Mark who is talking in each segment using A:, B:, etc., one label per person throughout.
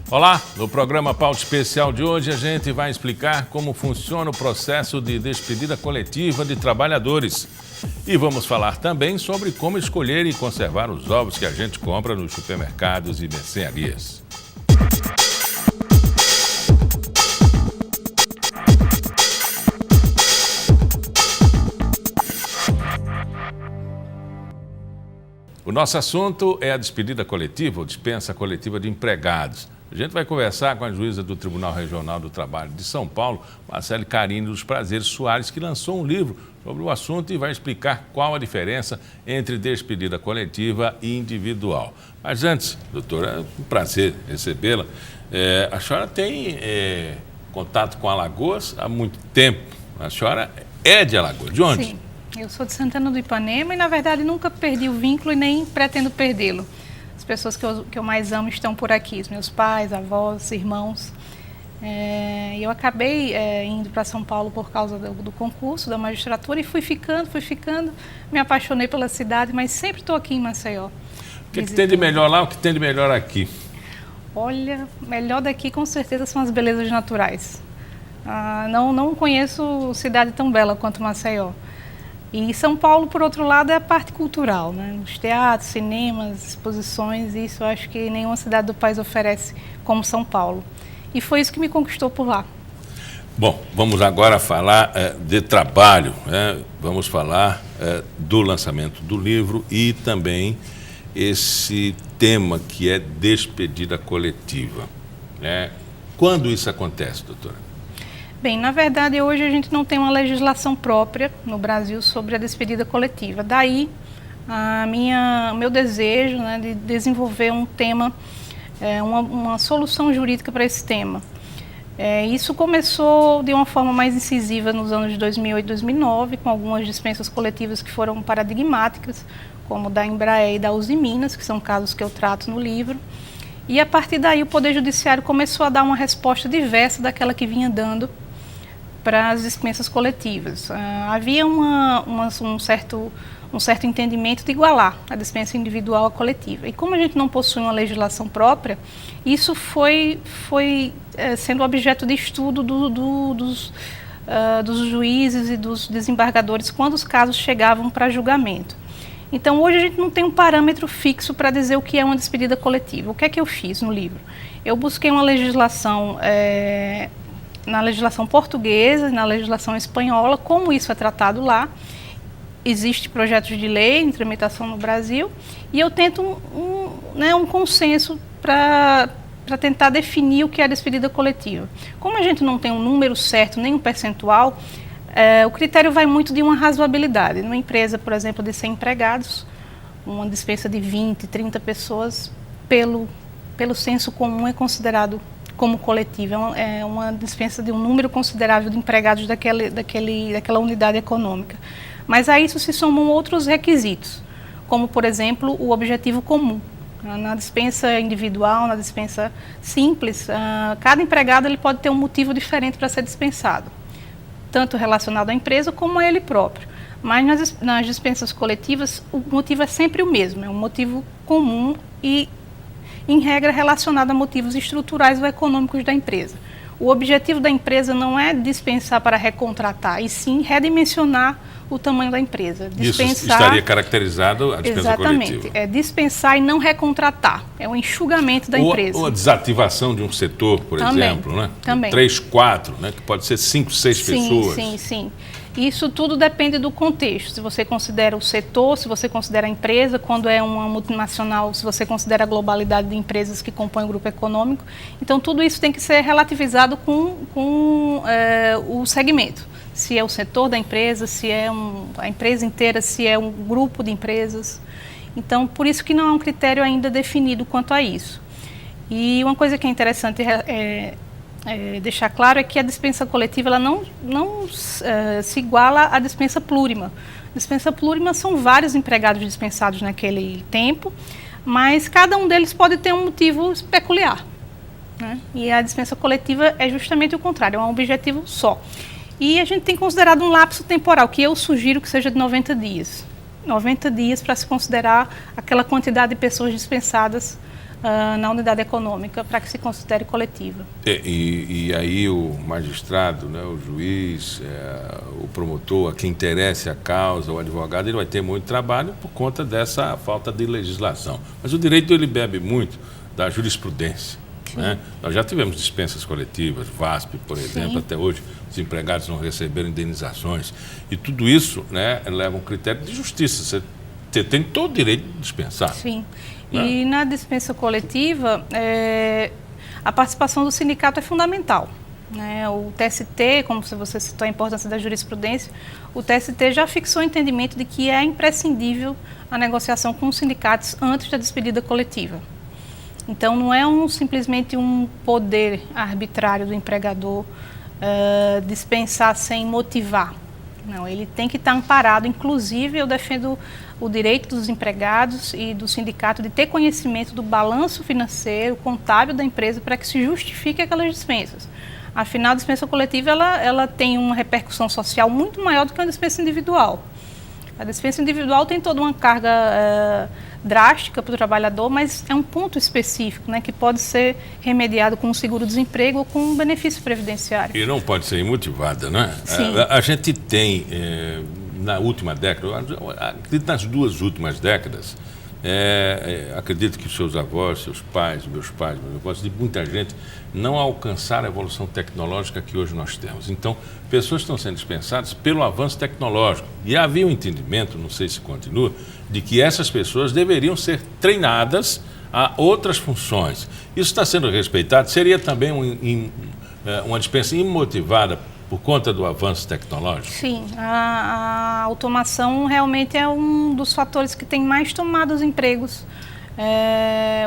A: Olá, no programa Pauta Especial de hoje a gente vai explicar como funciona o processo de despedida coletiva de trabalhadores. E vamos falar também sobre como escolher e conservar os ovos que a gente compra nos supermercados e mercearias. O nosso assunto é a despedida coletiva ou dispensa coletiva de empregados. A gente vai conversar com a juíza do Tribunal Regional do Trabalho de São Paulo, Marcele Carine dos Prazeres Soares, que lançou um livro sobre o assunto e vai explicar qual a diferença entre despedida coletiva e individual. Mas antes, doutora, é um prazer recebê-la. A senhora tem contato com Alagoas há muito tempo. A senhora é de Alagoas. De onde?
B: Sim, eu sou de Santana do Ipanema e, na verdade, nunca perdi o vínculo e nem pretendo perdê-lo. As pessoas que eu mais amo estão por aqui, os meus pais, avós, irmãos. Eu acabei indo para São Paulo por causa do concurso da magistratura e fui ficando, me apaixonei pela cidade, mas sempre estou aqui em Maceió.
A: O que tem de melhor lá, o que tem de melhor aqui?
B: Olha, melhor daqui com certeza são as belezas naturais. Não conheço cidade tão bela quanto Maceió. E São Paulo, por outro lado, é a parte cultural, né? Os teatros, cinemas, exposições, isso eu acho que nenhuma cidade do país oferece como São Paulo. E foi isso que me conquistou por lá.
A: Bom, vamos agora falar de trabalho, né? Vamos falar do lançamento do livro e também esse tema que é despedida coletiva, né? Quando isso acontece, doutora?
B: Bem, na verdade, hoje a gente não tem uma legislação própria no Brasil sobre a despedida coletiva. Daí, o meu desejo, né, de desenvolver um tema, uma solução jurídica para esse tema. Isso começou de uma forma mais incisiva nos anos de 2008 e 2009, com algumas dispensas coletivas que foram paradigmáticas, como da Embraer e da Uzi Minas, que são casos que eu trato no livro. E a partir daí o Poder Judiciário começou a dar uma resposta diversa daquela que vinha dando para as dispensas coletivas. Havia um certo entendimento de igualar a dispensa individual à coletiva. E como a gente não possui uma legislação própria, isso foi sendo objeto de estudo dos juízes e dos desembargadores quando os casos chegavam para julgamento. Então, hoje a gente não tem um parâmetro fixo para dizer o que é uma despedida coletiva. O que é que eu fiz no livro? Eu busquei uma legislação na legislação portuguesa e na legislação espanhola, como isso é tratado lá. Existe projetos de lei em tramitação no Brasil e eu tento um consenso para tentar definir o que é a despedida coletiva. Como a gente não tem um número certo, nem um percentual, o critério vai muito de uma razoabilidade. Numa empresa, por exemplo, de 100 empregados, uma dispensa de 20, 30 pessoas, pelo senso comum é considerado como coletiva. É uma dispensa de um número considerável de empregados daquela unidade econômica. Mas a isso se somam outros requisitos, como, por exemplo, o objetivo comum. Na dispensa individual, na dispensa simples, cada empregado ele pode ter um motivo diferente para ser dispensado, tanto relacionado à empresa como a ele próprio. Mas nas dispensas coletivas, o motivo é sempre o mesmo, é um motivo comum e, em regra, relacionado a motivos estruturais ou econômicos da empresa. O objetivo da empresa não é dispensar para recontratar, e sim redimensionar o tamanho da empresa. Dispensar,
A: isso estaria caracterizado a dispensa
B: exatamente,
A: coletiva.
B: É dispensar e não recontratar. É um enxugamento da empresa.
A: Ou a desativação de um setor, por exemplo, né?
B: Também.
A: 3, 4, né? Que pode ser 5, 6 pessoas.
B: Sim. Isso tudo depende do contexto. Se você considera o setor, se você considera a empresa, quando é uma multinacional, se você considera a globalidade de empresas que compõem o grupo econômico. Então, tudo isso tem que ser relativizado com o segmento. Se é o setor da empresa, se é a empresa inteira, se é um grupo de empresas. Então, por isso que não há um critério ainda definido quanto a isso. E uma coisa que é interessante deixar claro é que a dispensa coletiva ela não se iguala à dispensa plurima. Dispensa plurima são vários empregados dispensados naquele tempo, mas cada um deles pode ter um motivo peculiar, né? E a dispensa coletiva é justamente o contrário, é um objetivo só. E a gente tem considerado um lapso temporal, que eu sugiro que seja de 90 dias. 90 dias para se considerar aquela quantidade de pessoas dispensadas na unidade econômica para que se considere coletiva.
A: E aí o magistrado, né, o juiz, o promotor, a quem interessa a causa, o advogado, ele vai ter muito trabalho por conta dessa falta de legislação. Mas o direito ele bebe muito da jurisprudência. Né? Nós já tivemos dispensas coletivas, VASP, por exemplo,
B: Sim.
A: até hoje os empregados não receberam indenizações. E tudo isso, né, leva um critério de justiça. Você tem todo o direito de dispensar.
B: Sim.
A: Né?
B: E na dispensa coletiva, a participação do sindicato é fundamental. Né? O TST, como você citou a importância da jurisprudência, o TST já fixou o entendimento de que é imprescindível a negociação com os sindicatos antes da despedida coletiva. Então, não é simplesmente um poder arbitrário do empregador dispensar sem motivar. Não, ele tem que estar amparado. Inclusive, eu defendo o direito dos empregados e do sindicato de ter conhecimento do balanço financeiro, contábil da empresa, para que se justifique aquelas dispensas. Afinal, a dispensa coletiva ela tem uma repercussão social muito maior do que uma dispensa individual. A dispensa individual tem toda uma carga drástica para o trabalhador, mas é um ponto específico, né, que pode ser remediado com um seguro-desemprego ou com um benefício previdenciário.
A: E não pode ser imotivada, né?
B: Sim.
A: A gente tem, na última década, acredito nas 2 últimas décadas, acredito que seus avós, seus pais, meus avós, de muita gente, não alcançaram a evolução tecnológica que hoje nós temos. Então, pessoas estão sendo dispensadas pelo avanço tecnológico. E havia um entendimento, não sei se continua, de que essas pessoas deveriam ser treinadas a outras funções. Isso está sendo respeitado? Seria também uma dispensa imotivada por conta do avanço tecnológico?
B: Sim, a automação realmente é um dos fatores que tem mais tomado os empregos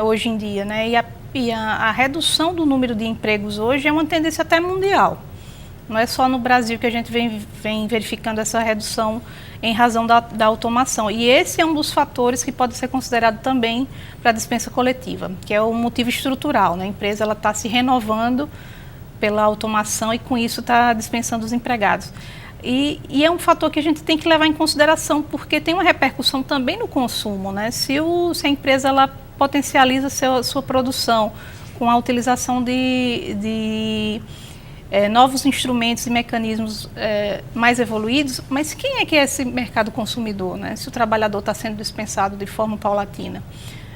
B: hoje em dia, né? E a redução do número de empregos hoje é uma tendência até mundial. Não é só no Brasil que a gente vem verificando essa redução em razão da automação. E esse é um dos fatores que pode ser considerado também para a dispensa coletiva, que é o motivo estrutural, né? A empresa está se renovando pela automação e com isso está dispensando os empregados. E é um fator que a gente tem que levar em consideração, porque tem uma repercussão também no consumo, né? Se a empresa ela potencializa sua produção com a utilização de novos instrumentos e mecanismos mais evoluídos, mas quem é que é esse mercado consumidor, né? Se o trabalhador está sendo dispensado de forma paulatina.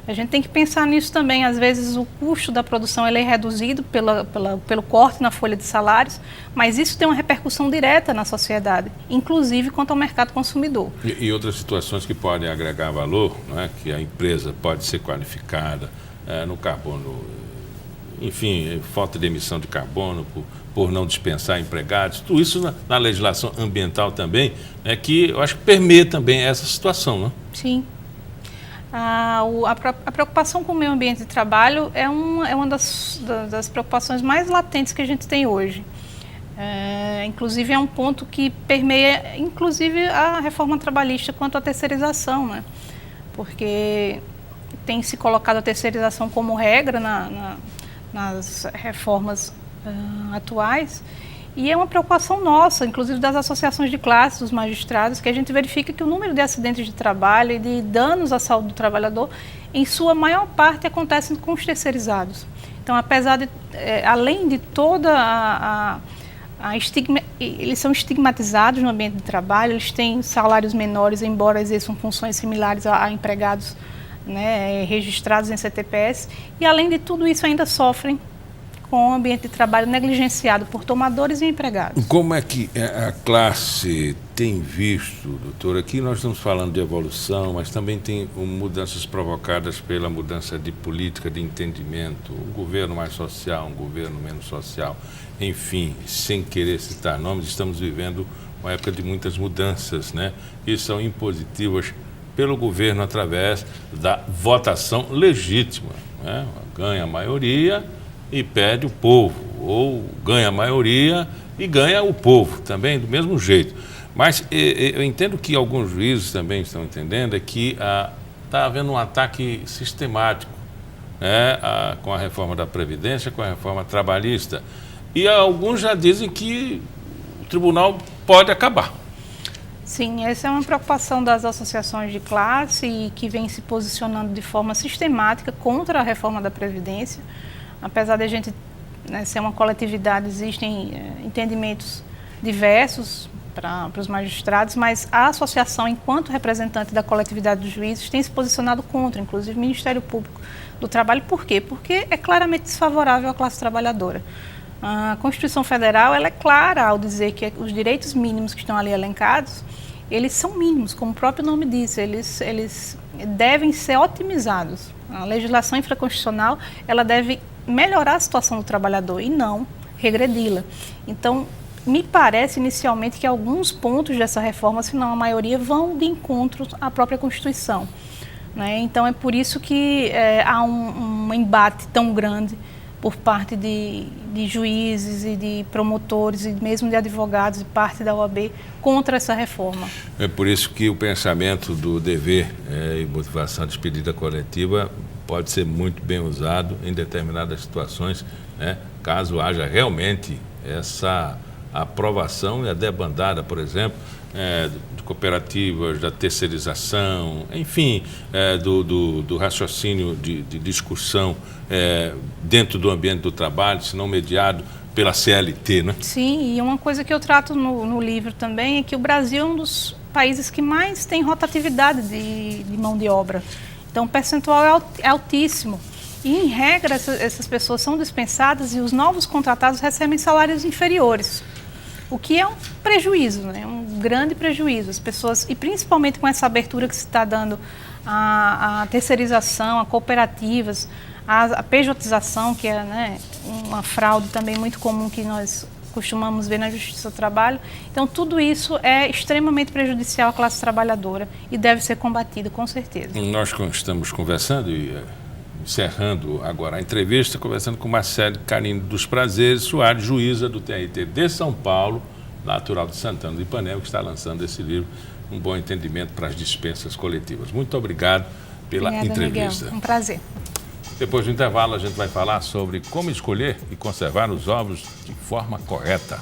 B: A gente tem que pensar nisso também. Às vezes o custo da produção ele é reduzido pelo corte na folha de salários, mas isso tem uma repercussão direta na sociedade, inclusive quanto ao mercado consumidor.
A: E outras situações que podem agregar valor, não é? Que a empresa pode ser qualificada no carbono, enfim, falta de emissão de carbono por não dispensar empregados, tudo isso na legislação ambiental também, que eu acho que permeia também essa situação, não?
B: Sim. A preocupação com o meio ambiente de trabalho é uma das preocupações mais latentes que a gente tem hoje. Inclusive é um ponto que permeia inclusive a reforma trabalhista quanto à terceirização, né? Porque tem se colocado a terceirização como regra nas reformas atuais. E é uma preocupação nossa, inclusive das associações de classe, dos magistrados, que a gente verifica que o número de acidentes de trabalho e de danos à saúde do trabalhador, em sua maior parte, acontecem com os terceirizados. Então, apesar de, além de toda eles são estigmatizados no ambiente de trabalho, eles têm salários menores, embora exerçam funções similares a empregados, né, registrados em CTPS, e além de tudo isso ainda sofrem com o ambiente de trabalho negligenciado por tomadores e empregados.
A: Como é que a classe tem visto, doutora? Aqui nós estamos falando de evolução, mas também tem mudanças provocadas pela mudança de política, de entendimento, um governo mais social, um governo menos social. Enfim, sem querer citar nomes, estamos vivendo uma época de muitas mudanças, né? Que são impositivas pelo governo através da votação legítima, né? Ganha a maioria e pede o povo, ou ganha a maioria e ganha o povo, também do mesmo jeito. Mas eu entendo que alguns juízes também estão entendendo que está havendo um ataque sistemático, né, com a reforma da Previdência, com a reforma trabalhista. E alguns já dizem que o tribunal pode acabar.
B: Sim, essa é uma preocupação das associações de classe e que vem se posicionando de forma sistemática contra a reforma da Previdência. Apesar de a gente, né, ser uma coletividade, existem entendimentos diversos para os magistrados, mas a associação, enquanto representante da coletividade dos juízes, tem se posicionado contra, inclusive o Ministério Público do Trabalho. Por quê? Porque é claramente desfavorável à classe trabalhadora. A Constituição Federal, ela é clara ao dizer que os direitos mínimos que estão ali elencados, eles são mínimos, como o próprio nome diz, eles devem ser otimizados. A legislação infraconstitucional, ela deve melhorar a situação do trabalhador e não regredi-la. Então, me parece inicialmente que alguns pontos dessa reforma, se não a maioria, vão de encontro à própria Constituição, né? Então é por isso que há um embate tão grande por parte de juízes e de promotores e mesmo de advogados e parte da OAB contra essa reforma.
A: É por isso que o pensamento do dever e motivação de despedida coletiva pode ser muito bem usado em determinadas situações, né? Caso haja realmente essa aprovação e a debandada, por exemplo, de cooperativas, da terceirização, enfim, do raciocínio de discussão dentro do ambiente do trabalho, se não mediado pela CLT, né?
B: Sim, e uma coisa que eu trato no livro também é que o Brasil é um dos países que mais tem rotatividade de mão de obra. Então, o percentual é altíssimo. E, em regra, essas pessoas são dispensadas e os novos contratados recebem salários inferiores. O que é um prejuízo, né? Um grande prejuízo. As pessoas, e principalmente com essa abertura que se está dando à terceirização, a cooperativas, a pejotização, que é, né, uma fraude também muito comum que nós costumamos ver na Justiça do Trabalho. Então, tudo isso é extremamente prejudicial à classe trabalhadora e deve ser combatido, com certeza.
A: Nós estamos conversando e encerrando agora a entrevista, conversando com Marcele Carine dos Prazeres Soares, juíza do TRT de São Paulo, natural de Santana do Ipanema, que está lançando esse livro, Um Bom Entendimento para as Dispensas Coletivas. Muito obrigado pela entrevista.
B: Miguel. Um prazer.
A: Depois do intervalo, a gente vai falar sobre como escolher e conservar os ovos de forma correta.